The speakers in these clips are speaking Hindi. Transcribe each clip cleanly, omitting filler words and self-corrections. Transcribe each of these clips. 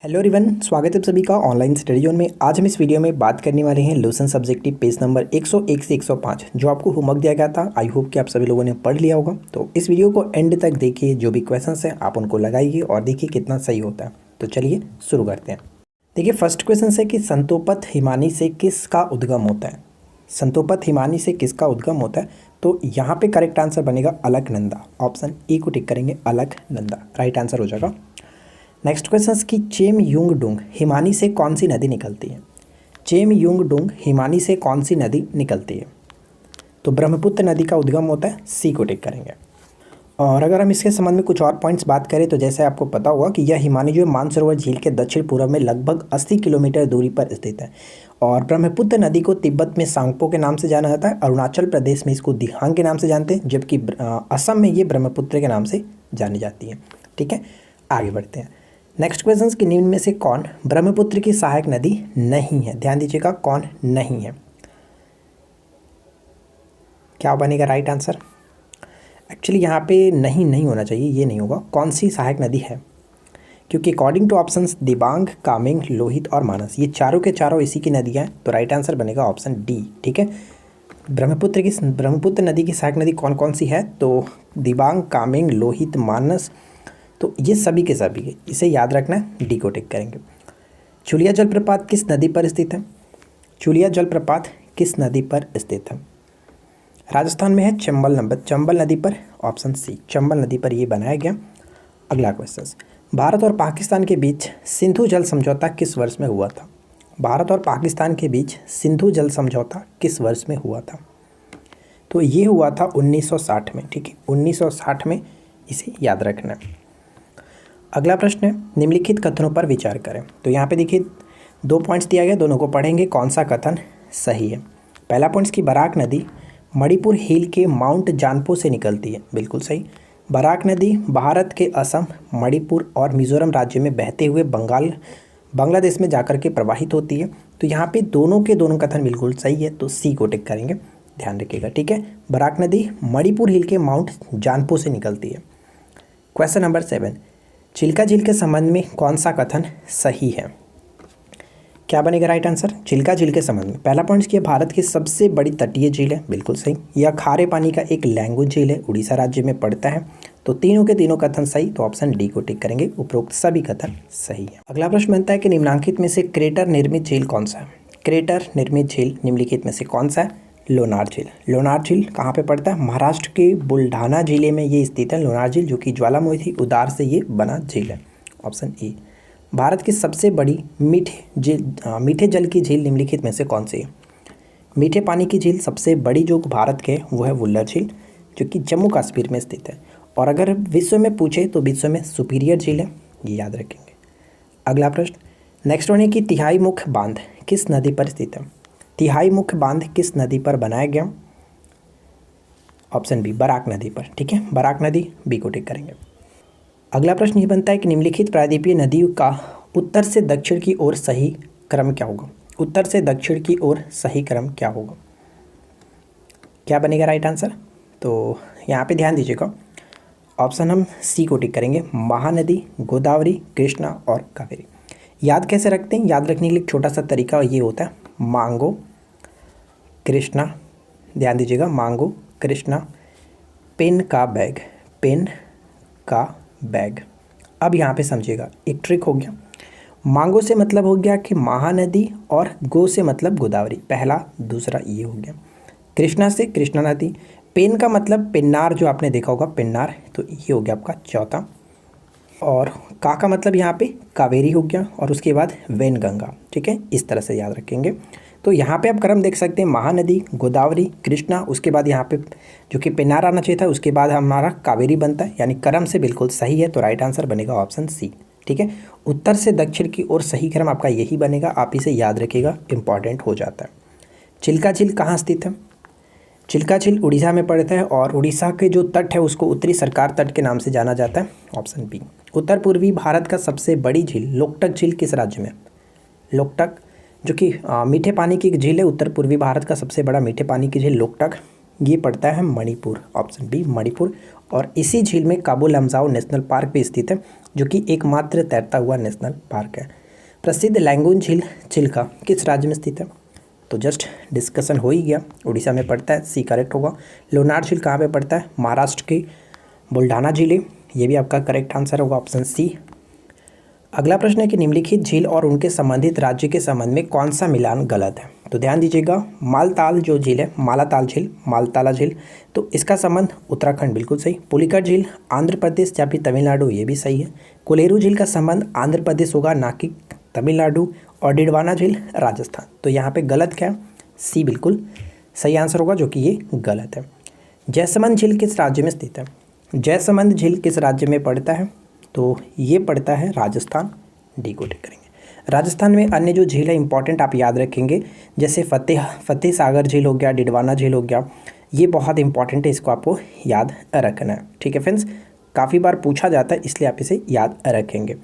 हेलो एवरीवन, स्वागत है आप सभी का ऑनलाइन स्टडी जोन में। आज हम इस वीडियो में बात करने वाले हैं लूसेंट सब्जेक्टिव पेज नंबर 101 से 105 जो आपको होमवर्क दिया गया था। आई होप कि आप सभी लोगों ने पढ़ लिया होगा। तो इस वीडियो को एंड तक देखिए, जो भी क्वेश्चंस हैं आप उनको लगाइए और देखिए कितना सही होता है। तो चलिए शुरू करते हैं। देखिए फर्स्ट क्वेश्चन है कि संतोपत हिमानी से किसका उद्गम होता है। संतोपत हिमानी से किसका उद्गम होता है, तो यहाँ पे करेक्ट आंसर बनेगा अलकनंदा। ऑप्शन ए को टिक करेंगे, अलकनंदा राइट आंसर हो जाएगा। नेक्स्ट क्वेश्चन की चेमयुंगडुंग हिमानी से कौन सी नदी निकलती है। चेमयुंगडुंग हिमानी से कौन सी नदी निकलती है, तो ब्रह्मपुत्र नदी का उद्गम होता है, सी को टिक करेंगे। और अगर हम इसके संबंध में कुछ और पॉइंट्स बात करें तो जैसे आपको पता होगा कि यह हिमानी जो मानसरोवर झील के दक्षिण पूर्व में लगभग 80 किलोमीटर दूरी पर स्थित है। और ब्रह्मपुत्र नदी को तिब्बत में सांगपो के नाम से जाना जाता है, अरुणाचल प्रदेश में इसको दिहांग के नाम से जानते हैं, जबकि असम में ये ब्रह्मपुत्र के नाम से जानी जाती है। ठीक है, आगे बढ़ते हैं। नेक्स्ट क्वेश्चन की निम्न में से कौन ब्रह्मपुत्र की सहायक नदी नहीं है। ध्यान दीजिएगा, कौन नहीं है, क्या बनेगा राइट आंसर। एक्चुअली यहाँ पे नहीं होना चाहिए, ये नहीं होगा। कौन सी सहायक नदी है, क्योंकि according two options Dibang, Kameng, Lohit और मानस ये चारों के चारों इसी की नदियाँ हैं। तो राइट आंसर बनेगा ऑप्शन डी। ठीक है, ब्रह्मपुत्र नदी की सहायक नदी कौन कौन सी है, तो दिबांग, कामेंग, लोहित, मानस, तो ये सभी के सभी है, इसे याद रखना है, डी को टिक करेंगे। चुलिया जलप्रपात किस नदी पर स्थित है। चुलिया जलप्रपात किस नदी पर स्थित है, राजस्थान में है, चंबल नदी पर। ऑप्शन सी, चंबल नदी पर ये बनाया गया। अगला क्वेश्चन, भारत और पाकिस्तान के बीच सिंधु जल समझौता किस वर्ष में हुआ था। भारत और पाकिस्तान के बीच सिंधु जल समझौता किस वर्ष में हुआ था, तो ये हुआ था 1960 में। ठीक है, 1960 में, इसे याद रखना है। अगला प्रश्न है, निम्नलिखित कथनों पर विचार करें। तो यहाँ पे देखिए 2 पॉइंट्स दिया गया, दोनों को पढ़ेंगे, कौन सा कथन सही है। पहला पॉइंट्स की बराक नदी मणिपुर हिल के माउंट जानपो से निकलती है, बिल्कुल सही। बराक नदी भारत के असम, मणिपुर और मिजोरम राज्य में बहते हुए बांग्लादेश में जाकर के प्रवाहित होती है। तो यहाँ पे दोनों के दोनों कथन बिल्कुल सही है, तो सी को टिक करेंगे, ध्यान रखिएगा। ठीक है, बराक नदी मणिपुर हिल के माउंट जानपो से निकलती है। क्वेश्चन नंबर 7, चिल्का झील के संबंध में कौन सा कथन सही है, क्या बनेगा राइट आंसर। चिल्का झील के संबंध में पहला पॉइंट किया, भारत की सबसे बड़ी तटीय झील है, बिल्कुल सही। यह खारे पानी का एक लैंगूर झील है, उड़ीसा राज्य में पड़ता है। तो तीनों के तीनों कथन सही, तो ऑप्शन डी को टिक करेंगे, उपरोक्त सभी कथन सही है। अगला प्रश्न बनता है कि निम्नलिखित में से क्रेटर निर्मित झील कौन सा है। क्रेटर निर्मित झील निम्नलिखित में से कौन सा है, लोनार झील। लोनार झील कहाँ पे पड़ता है, महाराष्ट्र के बुल्ढाना जिले में ये स्थित है लोनार झील, जो कि ज्वालामुखी उदार से ये बना झील है। Option A. भारत की सबसे बड़ी मीठे जल की झील निम्नलिखित में से कौन सी है। मीठे पानी की झील सबसे बड़ी जो भारत के वो है वुल्लर झील, जो कि जम्मू कश्मीर में स्थित है। और अगर विश्व में पूछे तो विश्व में सुपीरियर झील है, ये याद रखेंगे। अगला प्रश्न, नेक्स्ट वन है कि तिहाई मुख्य बांध किस नदी पर स्थित है। तिहाई मुख्य बांध किस नदी पर बनाया गया, ऑप्शन बी, बराक नदी पर। ठीक है, बराक नदी, बी को टिक करेंगे। अगला प्रश्न ये बनता है कि निम्नलिखित प्रायद्वीपीय नदियों का उत्तर से दक्षिण की ओर सही क्रम क्या होगा। उत्तर से दक्षिण की ओर सही क्रम क्या होगा, क्या बनेगा राइट आंसर। तो यहाँ पे ध्यान दीजिएगा, ऑप्शन हम सी को टिक करेंगे, महानदी, गोदावरी, कृष्णा और कावेरी। याद कैसे रखते हैं, याद रखने के लिए छोटा सा तरीका ये होता है, मांगो कृष्णा, ध्यान दीजिएगा, मांगो कृष्णा, पेन का बैग, पेन का बैग। अब यहाँ पे समझिएगा, एक ट्रिक हो गया। मांगो से मतलब हो गया कि महानदी, और गो से मतलब गोदावरी, पहला दूसरा ये हो गया। कृष्णा से कृष्णा नदी, पेन का मतलब पेन्नार, जो आपने देखा होगा पेन्नार, तो ये हो गया आपका चौथा। और का मतलब यहाँ पे कावेरी हो गया, और उसके बाद वेनगंगा। ठीक है, इस तरह से याद रखेंगे। तो यहाँ पे आप क्रम देख सकते हैं, महानदी, गोदावरी, कृष्णा, उसके बाद यहाँ पे जो कि पेन्नार आना चाहिए था, उसके बाद हमारा कावेरी बनता है, यानी क्रम से बिल्कुल सही है। तो राइट आंसर बनेगा ऑप्शन सी। ठीक है, उत्तर से दक्षिण की ओर सही क्रम आपका यही बनेगा, आप इसे याद रखिएगा, इंपॉर्टेंट हो जाता है। चिल्का झील कहाँ स्थित है। चिल्का झील उड़ीसा में पड़ता है, और उड़ीसा के जो तट है उसको उत्तरी सरकार तट के नाम से जाना जाता है। Option B. उत्तर पूर्वी भारत का सबसे बड़ी झील लोकटक झील किस राज्य में। लोकटक जो कि मीठे पानी की झील है, उत्तर पूर्वी भारत का सबसे बड़ा मीठे पानी की झील लोकटक, ये पड़ता है मणिपुर। Option B, Manipur. और इसी झील में काबू लमजाओ नेशनल पार्क भी स्थित है, जो कि एकमात्र तैरता हुआ नेशनल पार्क है। प्रसिद्ध लैंगून झील चिल्का किस राज्य में स्थित है? तो जस्ट डिस्कशन हो ही गया, उड़ीसा में पड़ता है, सी करेक्ट होगा। लोनार झील कहाँ पे पड़ता है? महाराष्ट्र की बुल्ढाना जिले, ये भी आपका करेक्ट आंसर होगा, ऑप्शन सी। अगला प्रश्न है कि निम्नलिखित झील और उनके संबंधित राज्य के संबंध में कौन सा मिलान गलत है? तो ध्यान दीजिएगा, मालताल जो झील है, मालाताल झील, मालताला झील, तो इसका संबंध उत्तराखंड, बिल्कुल सही। पुलिकट झील आंध्र प्रदेश या फिर तमिलनाडु, ये भी सही है। कोलेरू झील का संबंध आंध्र प्रदेश होगा, ना कि तमिलनाडु। और डिडवाना झील राजस्थान, तो यहाँ पे गलत क्या है? सी बिल्कुल सही आंसर होगा, जो कि ये गलत है। जयसमंद झील किस राज्य में स्थित है? जयसमंद झील किस राज्य में पड़ता है? तो ये पड़ता है राजस्थान, डी को टिक करेंगे। राजस्थान में अन्य जो झील है इंपॉर्टेंट आप याद रखेंगे, जैसे फतेह सागर झील हो गया, डिडवाना झील हो गया, ये बहुत इंपॉर्टेंट है, इसको आपको याद रखना है। ठीक है फ्रेंड्स, काफ़ी बार पूछा जाता है, इसलिए आप इसे याद रखेंगे।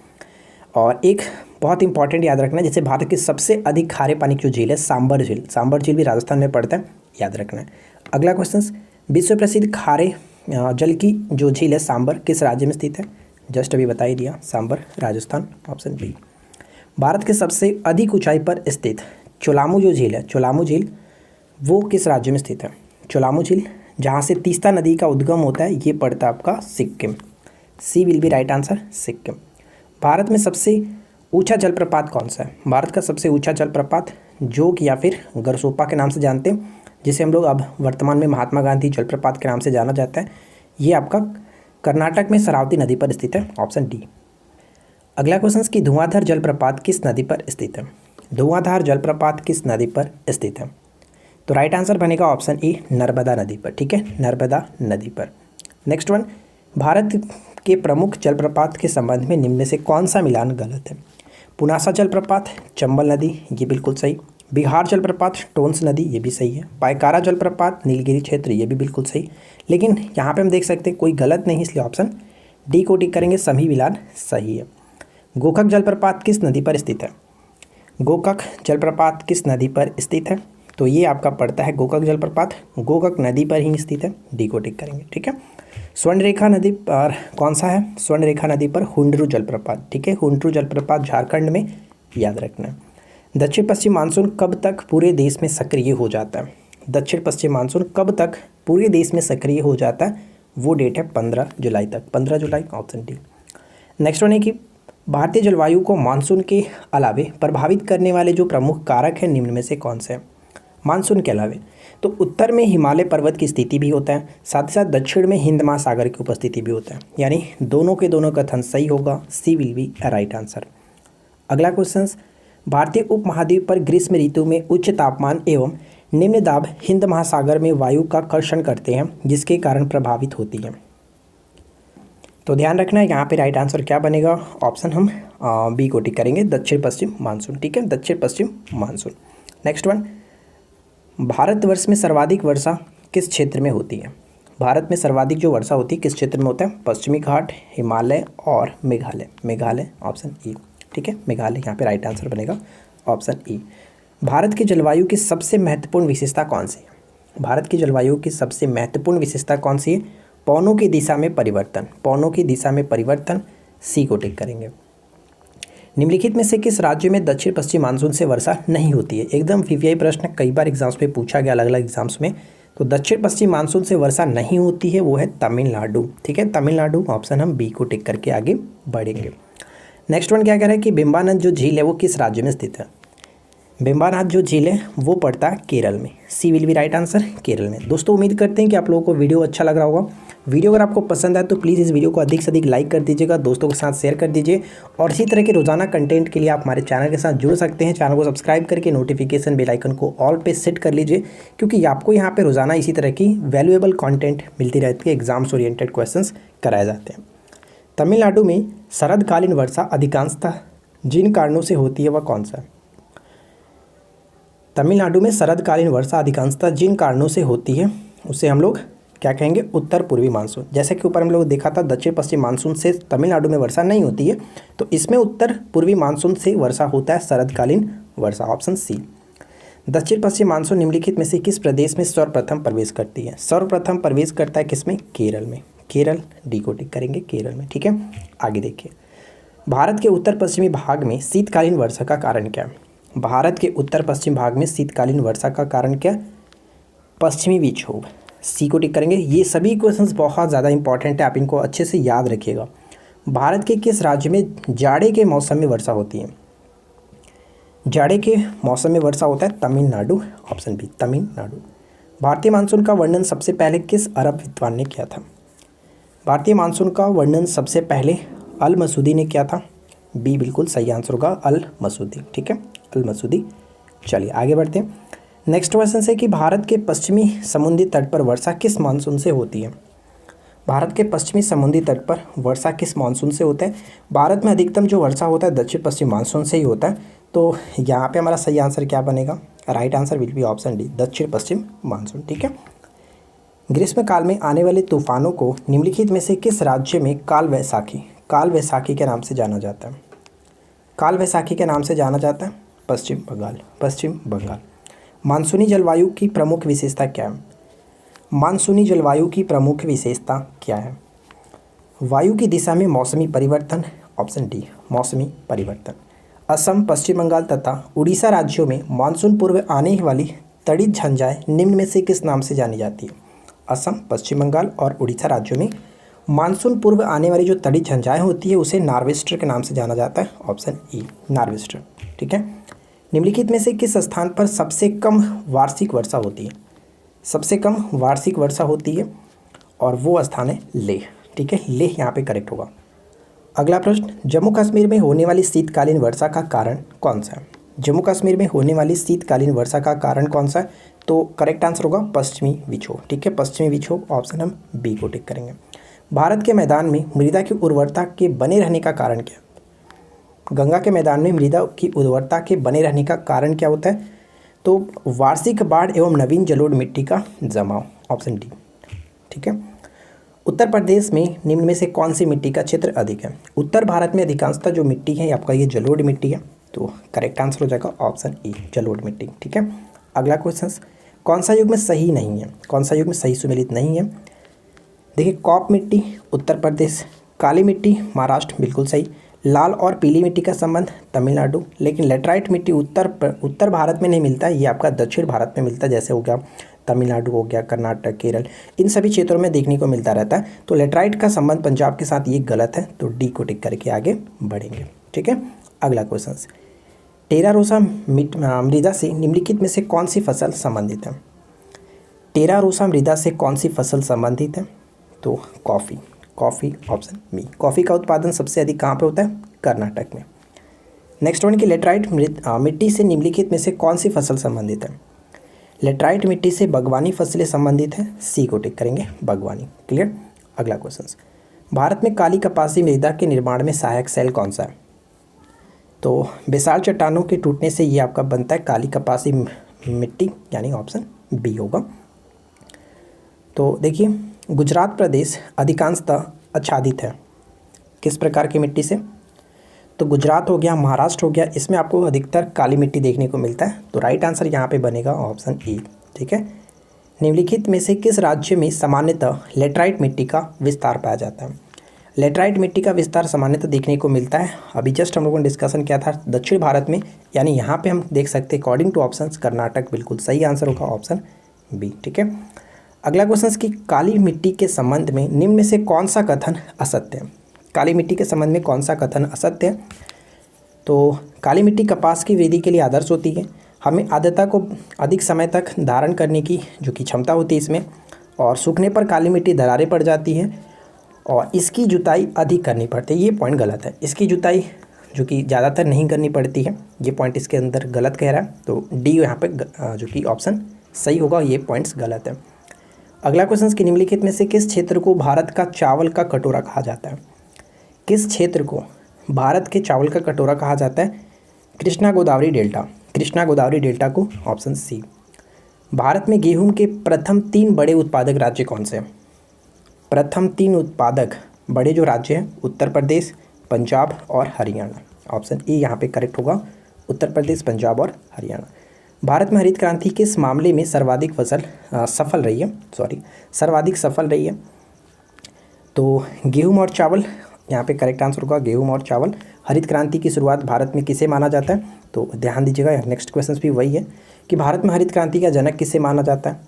और एक बहुत इंपॉर्टेंट याद रखना है, जैसे भारत की सबसे अधिक खारे पानी की जो झील है सांबर झील, सांबर झील भी राजस्थान में पड़ता है, याद रखना है। अगला क्वेश्चन, विश्व प्रसिद्ध खारे जल की जो झील है सांबर किस राज्य में स्थित है? जस्ट अभी बता ही दिया, सांबर राजस्थान, ऑप्शन बी। भारत के सबसे अधिक ऊंचाई पर स्थित चोलामू जो झील है, चोलामू झील वो किस राज्य में स्थित है? चोलामू झील जहाँ से तीस्ता नदी का उद्गम होता है, ये पड़ता है आपका Sikkim, C will be right answer, Sikkim. Bharat में सबसे ऊंचा जलप्रपात कौन सा है? भारत का सबसे ऊंचा जलप्रपात जोग या फिर गरसोपा के नाम से जानते हैं, जिसे हम लोग अब वर्तमान में महात्मा गांधी जलप्रपात के नाम से जाना जाता है, ये आपका कर्नाटक में शरावती नदी पर स्थित है, ऑप्शन डी। अगला क्वेश्चन कि धुआंधार जलप्रपात किस नदी पर स्थित है? धुआंधार जलप्रपात किस नदी पर स्थित है? तो राइट आंसर बनेगा ऑप्शन ई, नर्मदा नदी पर। ठीक है, नर्मदा नदी पर। नेक्स्ट वन, भारत के प्रमुख जलप्रपात के संबंध में निम्न में से कौन सा मिलान गलत है? पुनासा जलप्रपात, चंबल नदी, ये बिल्कुल सही। बिहार जलप्रपात, टोंस नदी, ये भी सही है। पायकारा जलप्रपात, नीलगिरी क्षेत्र, ये भी बिल्कुल सही। लेकिन यहाँ पे हम देख सकते हैं कोई गलत नहीं, इसलिए ऑप्शन डी को टिक करेंगे, सभी मिलान सही है। गोकक जलप्रपात किस नदी पर स्थित है? गोकक जलप्रपात किस नदी पर स्थित है? तो ये आपका पड़ता है गोकक जलप्रपात, गोकक नदी पर ही स्थित है, डी को टिक करेंगे। ठीक है, स्वर्णरेखा नदी पर कौन सा है? स्वर्णरेखा नदी पर हुंडरू जलप्रपात। ठीक है, हुंडरू जलप्रपात झारखंड में, याद रखना है। दक्षिण पश्चिम मानसून कब तक पूरे देश में सक्रिय हो जाता है? दक्षिण पश्चिम मानसून कब तक पूरे देश में सक्रिय हो जाता है? वो डेट है 15 जुलाई तक, 15 जुलाई, ऑप्शन डी। नेक्स्ट वन है कि भारतीय जलवायु को मानसून के अलावे प्रभावित करने वाले जो प्रमुख कारक हैं निम्न में से कौन से हैं? मानसून के अलावे तो उत्तर में हिमालय पर्वत की स्थिति भी होता है, साथ ही साथ दक्षिण में हिंद महासागर की उपस्थिति भी होता है, यानी दोनों के दोनों कथन सही होगा, सी विल बी राइट आंसर। अगला क्वेश्चन, भारतीय उपमहाद्वीप पर ग्रीष्म ऋतु में उच्च तापमान एवं निम्न दाब हिंद महासागर में वायु का कर्षण करते हैं, जिसके कारण प्रभावित होती है। तो ध्यान रखना है यहाँ पे राइट आंसर क्या बनेगा, ऑप्शन हम बी को टिक करेंगे, दक्षिण पश्चिम मानसून। ठीक है, दक्षिण पश्चिम मानसून। नेक्स्ट वन, भारतवर्ष में सर्वाधिक वर्षा किस क्षेत्र में होती है? भारत में सर्वाधिक जो वर्षा होती है किस क्षेत्र में होता है? पश्चिमी घाट, हिमालय और मेघालय, मेघालय, ऑप्शन ई। ठीक है, मेघालय यहाँ पे राइट आंसर बनेगा, ऑप्शन ई। भारत की जलवायु की सबसे महत्वपूर्ण विशेषता कौन सी है? भारत की जलवायु की सबसे महत्वपूर्ण विशेषता कौन सी है? पवनों की दिशा में परिवर्तन, पवनों की दिशा में परिवर्तन, सी को टिक करेंगे। निम्नलिखित में से किस राज्य में दक्षिण पश्चिम मानसून से वर्षा नहीं होती है? एकदम वीवीआई प्रश्न कई बार एग्जाम्स में पूछा गया, अलग अलग एग्जाम्स में। तो दक्षिण पश्चिम मानसून से वर्षा नहीं होती है, वो है तमिलनाडु। ठीक है, तमिलनाडु, ऑप्शन हम बी को टिक करके आगे बढ़ेंगे। नेक्स्ट वन क्या कह रहा है कि बिम्बानंद जो झील है वो किस राज्य में स्थित है? बिम्बानाथ जो झील है वो पड़ता है केरल में, C will be right answer, Kerala में। दोस्तों उम्मीद करते हैं कि आप लोगों को वीडियो अच्छा लग रहा होगा। वीडियो अगर आपको पसंद आए तो प्लीज़ इस वीडियो को अधिक से अधिक लाइक कर दीजिएगा, दोस्तों के साथ शेयर कर दीजिए। और इसी तरह के रोजाना कंटेंट के लिए आप हमारे चैनल के साथ जुड़ सकते हैं। चैनल को सब्सक्राइब करके नोटिफिकेशन बेल आइकन को ऑल पे सेट कर लीजिए, क्योंकि आपको यहाँ पे रोजाना इसी तरह की वैल्यूएबल कंटेंट मिलती रहती है, एग्जाम्स ओरिएंटेड क्वेश्चंस कराए जाते हैं। तमिलनाडु में शरदकालीन वर्षा अधिकांशतः जिन कारणों से होती है वह कौन सा है? तमिलनाडु में शरदकालीन वर्षा अधिकांशतः जिन कारणों से होती है उसे हम लोग क्या कहेंगे? उत्तर पूर्वी मानसून। जैसे कि ऊपर हम लोग देखा था दक्षिण पश्चिम मानसून से तमिलनाडु में वर्षा नहीं होती है, तो इसमें उत्तर पूर्वी मानसून से वर्षा होता है, शरदकालीन वर्षा, ऑप्शन सी। दक्षिण पश्चिम मानसून निम्नलिखित में से किस प्रदेश में सर्वप्रथम प्रवेश करती है? सर्वप्रथम प्रवेश करता है किसमें? केरल में। केरल, डी को टिक करेंगे केरल में। ठीक है, आगे देखिए, भारत के उत्तर पश्चिमी भाग में शीतकालीन वर्षा का कारण क्या है? भारत के उत्तर पश्चिम भाग में शीतकालीन वर्षा का कारण क्या? पश्चिमी विक्षोभ, सी को टिक करेंगे। ये सभी क्वेश्चंस बहुत ज़्यादा इंपॉर्टेंट है, आप इनको अच्छे से याद रखिएगा। भारत के किस राज्य में जाड़े के मौसम में वर्षा होती है? जाड़े के मौसम में वर्षा होता है तमिलनाडु, ऑप्शन बी तमिलनाडु। भारतीय मानसून का वर्णन सबसे पहले किस अरब विद्वान ने किया था? भारतीय मानसून का वर्णन सबसे पहले अल मसूदी ने किया था, बी बिल्कुल सही आंसर होगा, अल मसूदी। ठीक है, अल मसूदी। चलिए आगे बढ़ते हैं। नेक्स्ट क्वेश्चन है कि भारत के पश्चिमी समुद्री तट पर वर्षा किस मानसून से होती है? भारत के पश्चिमी समुद्री तट पर वर्षा किस मानसून से होता है? भारत में अधिकतम जो वर्षा होता है दक्षिण पश्चिम मानसून से ही होता है, तो यहाँ पे हमारा सही आंसर क्या बनेगा? Right answer will be option D, दक्षिण पश्चिम मानसून। ठीक है, ग्रीष्म काल में आने वाले तूफानों को निम्नलिखित में से किस राज्य में काल वैसाखी के नाम से जाना जाता है? काल वैसाखी के नाम से जाना जाता है पश्चिम बंगाल। मानसूनी जलवायु की प्रमुख विशेषता क्या है? मानसूनी जलवायु की प्रमुख विशेषता क्या है? वायु की दिशा में मौसमी परिवर्तन, ऑप्शन डी मौसमी परिवर्तन। असम, पश्चिम बंगाल तथा उड़ीसा राज्यों में मानसून पूर्व आने वाली तड़ित झंझाएं निम्न में से किस नाम से जानी जाती है? असम, पश्चिम बंगाल और उड़ीसा राज्यों में मानसून पूर्व आने वाली जो तड़ित झंझाएं होती है उसे नार्वेस्टर के नाम से जाना जाता है, ऑप्शन ई नार्वेस्टर। ठीक है, निम्नलिखित में से किस स्थान पर सबसे कम वार्षिक वर्षा होती है? सबसे कम वार्षिक वर्षा होती है और वो स्थान है लेह। ठीक है, लेह यहाँ पे करेक्ट होगा। अगला प्रश्न, जम्मू कश्मीर में होने वाली शीतकालीन वर्षा का कारण कौन सा है? जम्मू कश्मीर में होने वाली शीतकालीन वर्षा का कारण कौन सा है? तो करेक्ट आंसर होगा पश्चिमी विक्षोभ। ठीक है, पश्चिमी विक्षोभ, ऑप्शन हम बी को टिक करेंगे। भारत के मैदान में मृदा की उर्वरता के बने रहने का कारण क्या है? गंगा के मैदान में मृदा की उर्वरता के बने रहने का कारण क्या होता है? तो वार्षिक बाढ़ एवं नवीन जलोढ़ मिट्टी का जमाव, ऑप्शन डी। ठीक है, उत्तर प्रदेश में निम्न में से कौन सी मिट्टी का क्षेत्र अधिक है? उत्तर भारत में अधिकांशतः जो मिट्टी है आपका ये जलोढ़ मिट्टी है, तो करेक्ट आंसर हो जाएगा ऑप्शन ई जलोढ़ मिट्टी। ठीक है, अगला क्वेश्चन, कौन सा युग्म सही नहीं है? कौन सा युग्म सही सुमेलित नहीं है? देखिए, कॉप मिट्टी उत्तर प्रदेश, काली मिट्टी महाराष्ट्र, बिल्कुल सही। लाल और पीली मिट्टी का संबंध तमिलनाडु, लेकिन लेटराइट मिट्टी उत्तर भारत में नहीं मिलता है, ये आपका दक्षिण भारत में मिलता है, जैसे हो गया तमिलनाडु, हो गया कर्नाटक, केरल, इन सभी क्षेत्रों में देखने को मिलता रहता है। तो लेटराइट का संबंध पंजाब के साथ ये गलत है, तो डी को टिक करके आगे बढ़ेंगे। ठीक है, अगला क्वेश्चन, टेरा रोसा मृदा से निम्नलिखित में से कौन सी फसल संबंधित है? टेरा रोसा मृदा से कौन सी फसल संबंधित है? तो कॉफ़ी, ऑप्शन बी। कॉफ़ी का उत्पादन सबसे अधिक कहाँ पे होता है? कर्नाटक में। नेक्स्ट वन की लेटराइट मिट्टी से निम्नलिखित में से कौन सी फसल संबंधित है? लेटराइट मिट्टी से बागवानी फसलें संबंधित हैं, सी को टिक करेंगे बागवानी। क्लियर, अगला क्वेश्चन, भारत में काली कपासी मृदा के निर्माण में सहायक सेल कौन सा है? तो बेसाल्ट चट्टानों के टूटने से ये आपका बनता है काली कपासी मिट्टी, यानी ऑप्शन बी होगा। तो देखिए, गुजरात प्रदेश अधिकांशतः आच्छादित है किस प्रकार की मिट्टी से? तो गुजरात हो गया, महाराष्ट्र हो गया, इसमें आपको अधिकतर काली मिट्टी देखने को मिलता है, तो राइट आंसर यहाँ पे बनेगा ऑप्शन ई। ठीक है, निम्नलिखित में से किस राज्य में सामान्यतः लेटराइट मिट्टी का विस्तार पाया जाता है? लेटराइट मिट्टी का विस्तार सामान्यतः देखने को मिलता है, अभी जस्ट हम लोगों ने डिस्कशन किया था दक्षिण भारत में, यानी यहाँ पे हम देख सकते हैं अकॉर्डिंग टू ऑप्शंस कर्नाटक, बिल्कुल सही आंसर होगा ऑप्शन बी। ठीक है, अगला क्वेश्चन कि काली मिट्टी के संबंध में निम्न में से कौन सा कथन असत्य है? काली मिट्टी के संबंध में कौन सा कथन असत्य है? तो काली मिट्टी कपास की वृद्धि के लिए आदर्श होती है, हमें आर्द्रता को अधिक समय तक धारण करने की जो कि क्षमता होती है इसमें, और सूखने पर काली मिट्टी दरारें पड़ जाती हैं और इसकी जुताई अधिक करनी पड़ती है। ये पॉइंट गलत है, इसकी जुताई जो कि ज़्यादातर नहीं करनी पड़ती है, ये पॉइंट इसके अंदर गलत कह रहा है, तो डी यहाँ पे जो कि ऑप्शन सही होगा, ये पॉइंट्स गलत है। अगला क्वेश्चन कि निम्नलिखित में से किस क्षेत्र को भारत का चावल का कटोरा कहा जाता है? किस क्षेत्र को भारत के चावल का कटोरा कहा जाता है? कृष्णा गोदावरी डेल्टा को, ऑप्शन सी। भारत में गेहूं के प्रथम 3 बड़े उत्पादक राज्य कौन से हैं? प्रथम 3 उत्पादक बड़े जो राज्य हैं उत्तर प्रदेश, पंजाब और हरियाणा, ऑप्शन ई यहाँ पे करेक्ट होगा, उत्तर प्रदेश, पंजाब और हरियाणा। भारत में हरित क्रांति किस मामले में सर्वाधिक सफल रही है? तो गेहूँ और चावल, यहाँ पे करेक्ट आंसर होगा गेहूँ और चावल। हरित क्रांति की शुरुआत भारत में किसे माना जाता है? तो ध्यान दीजिएगा, नेक्स्ट क्वेश्चन भी वही है कि भारत में हरित क्रांति का जनक किसे माना जाता है?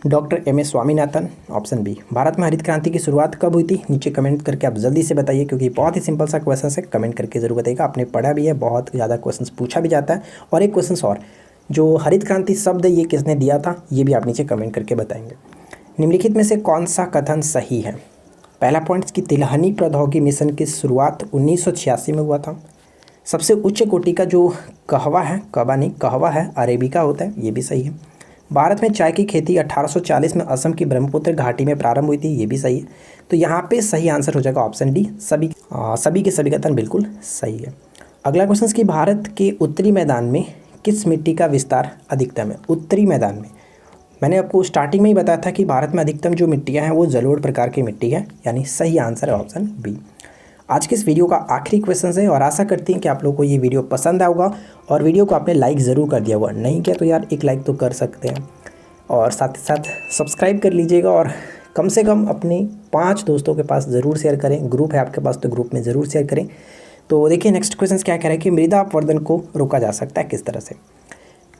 Doctor M S Swaminathan. Option B. Bharat में हरित क्रांति की शुरुआत कब हुई थी? नीचे कमेंट करके आप जल्दी से बताइए, क्योंकि बहुत ही सिंपल सा क्वेश्चन है, कमेंट करके जरूर बताइएगा। आपने पढ़ा भी है, बहुत ज़्यादा क्वेश्चन पूछा भी जाता है। और एक क्वेश्चन और, जो हरित क्रांति शब्द ये किसने दिया था, ये भी आप नीचे कमेंट करके बताएंगे। निम्नलिखित में से कौन सा कथन सही है? पहला पॉइंट कि तिलहनी प्रौद्योगिकी मिशन की शुरुआत 1986 में हुआ था। सबसे उच्च कोटि का जो कहवा है, कहवा नहीं कहवा है, अरेबिका होता है, ये भी सही है। भारत में चाय की खेती 1840 में असम की ब्रह्मपुत्र घाटी में प्रारंभ हुई थी, ये भी सही है। तो यहाँ पे सही आंसर हो जाएगा ऑप्शन डी, सभी के सभी कथन बिल्कुल सही है। अगला क्वेश्चन कि भारत के उत्तरी मैदान में किस मिट्टी का विस्तार अधिकतम है? उत्तरी मैदान में मैंने आपको स्टार्टिंग में ही बताया था कि भारत में अधिकतम जो मिट्टियाँ हैं वो जलोढ़ प्रकार की मिट्टी है, यानी सही आंसर है ऑप्शन बी। आज के इस वीडियो का आखिरी क्वेश्चन है और आशा करती हैं कि आप लोगों को ये वीडियो पसंद आएगा और वीडियो को आपने लाइक ज़रूर कर दिया होगा। नहीं किया तो यार एक लाइक तो कर सकते हैं, और साथ ही साथ सब्सक्राइब कर लीजिएगा, और कम से कम अपने 5 दोस्तों के पास ज़रूर शेयर करें। ग्रुप है आपके पास तो ग्रुप में ज़रूर शेयर करें। तो देखिए नेक्स्ट क्वेश्चन क्या कह रहा है कि मृदा अपवर्तन को रोका जा सकता है किस तरह से?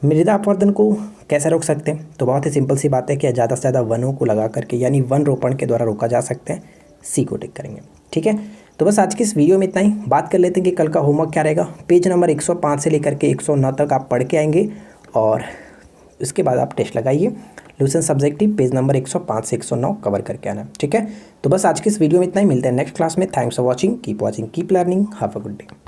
मृदा अपवर्तन को कैसे रोक सकते हैं? तो बहुत ही सिंपल सी बात है कि ज़्यादा से ज़्यादा वनों को लगा करके, यानी वन रोपण के द्वारा रोका जा सकते हैं। सी को टिक करेंगे, ठीक है। तो बस आज की इस वीडियो में इतना ही। बात कर लेते हैं कि कल का होमवर्क क्या रहेगा। पेज नंबर 105 से लेकर के 109 तक आप पढ़ के आएंगे, और उसके बाद आप टेस्ट लगाइए। लूसेंट सब्जेक्टिव पेज नंबर 105 से 109 कवर करके आना, ठीक है। तो बस आज की इस वीडियो में इतना ही। मिलते हैं नेक्स्ट क्लास में। Thanks for watching, keep learning, have a good day.